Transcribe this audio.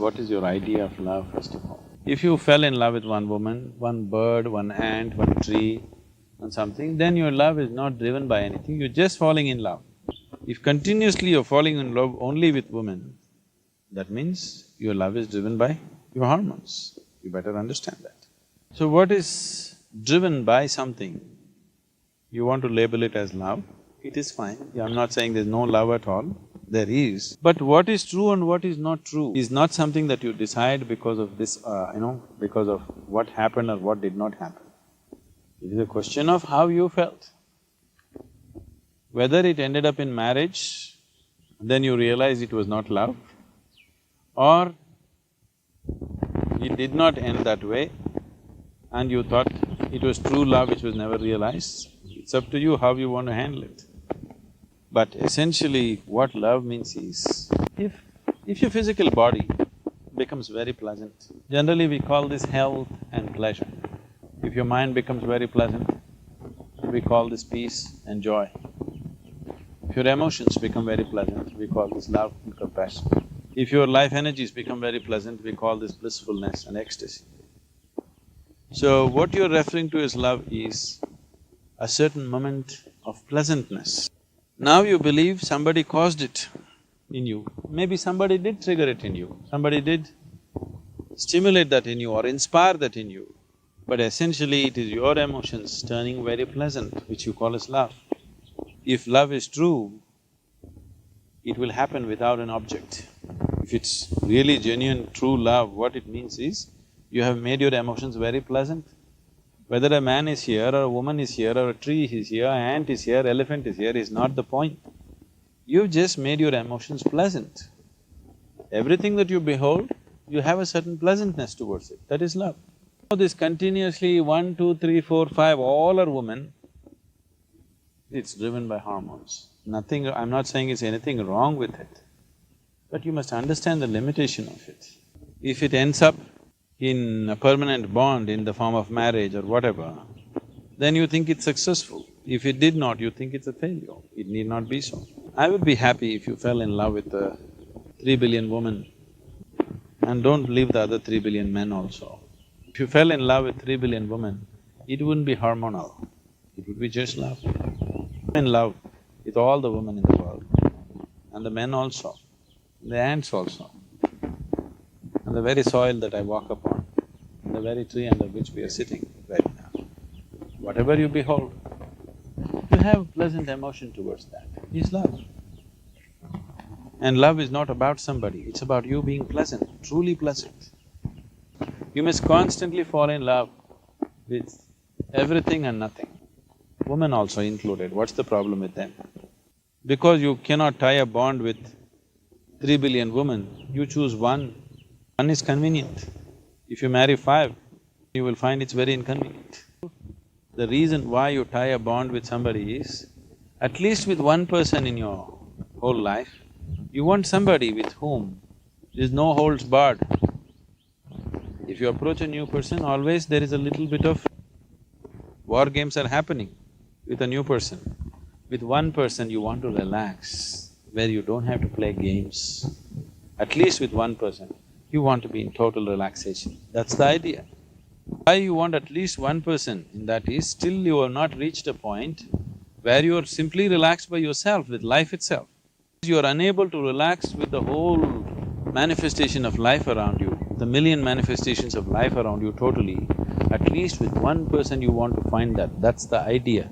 What is your idea of love, first of all? If you fell in love with one woman, one bird, one ant, one tree, and something, then your love is not driven by anything, you're just falling in love. If continuously you're falling in love only with women, that means your love is driven by your hormones. You better understand that. So what is driven by something, you want to label it as love, it is fine. I'm not saying there's no love at all, there is. But what is true and what is not true is not something that you decide because of this, because of what happened or what did not happen. It is a question of how you felt. Whether it ended up in marriage, then you realize it was not love, or it did not end that way and you thought it was true love which was never realized. It's up to you how you want to handle it. But essentially, what love means is, if your physical body becomes very pleasant, generally we call this health and pleasure. If your mind becomes very pleasant, we call this peace and joy. If your emotions become very pleasant, we call this love and compassion. If your life energies become very pleasant, we call this blissfulness and ecstasy. So what you're referring to as love is a certain moment of pleasantness. Now you believe somebody caused it in you, maybe somebody did trigger it in you, somebody did stimulate that in you or inspire that in you, but essentially it is your emotions turning very pleasant, which you call as love. If love is true, it will happen without an object. If it's really genuine, true love, what it means is, you have made your emotions very pleasant. Whether a man is here or a woman is here or a tree is here, an ant is here, elephant is here is not the point. You've just made your emotions pleasant. Everything that you behold, you have a certain pleasantness towards it, that is love. This continuously 1, 2, 3, 4, 5, all are women, it's driven by hormones. Nothing… I'm not saying it's anything wrong with it, but you must understand the limitation of it. If it ends up in a permanent bond in the form of marriage or whatever, then you think it's successful. If it did not, you think it's a failure. It need not be so. I would be happy if you fell in love with a 3 billion woman, and don't leave the other 3 billion men also. If you fell in love with 3 billion women, it wouldn't be hormonal, it would be just love. In love with all the women in the world, and the men also, the ants also, and the very soil that I walk upon, and the very tree under which we are sitting right now. Whatever you behold, you have pleasant emotion towards that, is love. And love is not about somebody, it's about you being pleasant, truly pleasant. You must constantly fall in love with everything and nothing, women also included. What's the problem with them? Because you cannot tie a bond with 3 billion women, you choose one. One is convenient. If you marry 5, you will find it's very inconvenient. The reason why you tie a bond with somebody is, at least with one person in your whole life, you want somebody with whom there's no holds barred. If you approach a new person, always there is a little bit of war games are happening with a new person. With one person you want to relax, where you don't have to play games. At least with one person, you want to be in total relaxation, that's the idea. Why you want at least one person in that is, still you have not reached a point where you are simply relaxed by yourself, with life itself. You are unable to relax with the whole manifestation of life around you, the million manifestations of life around you totally, at least with one person you want to find that, that's the idea.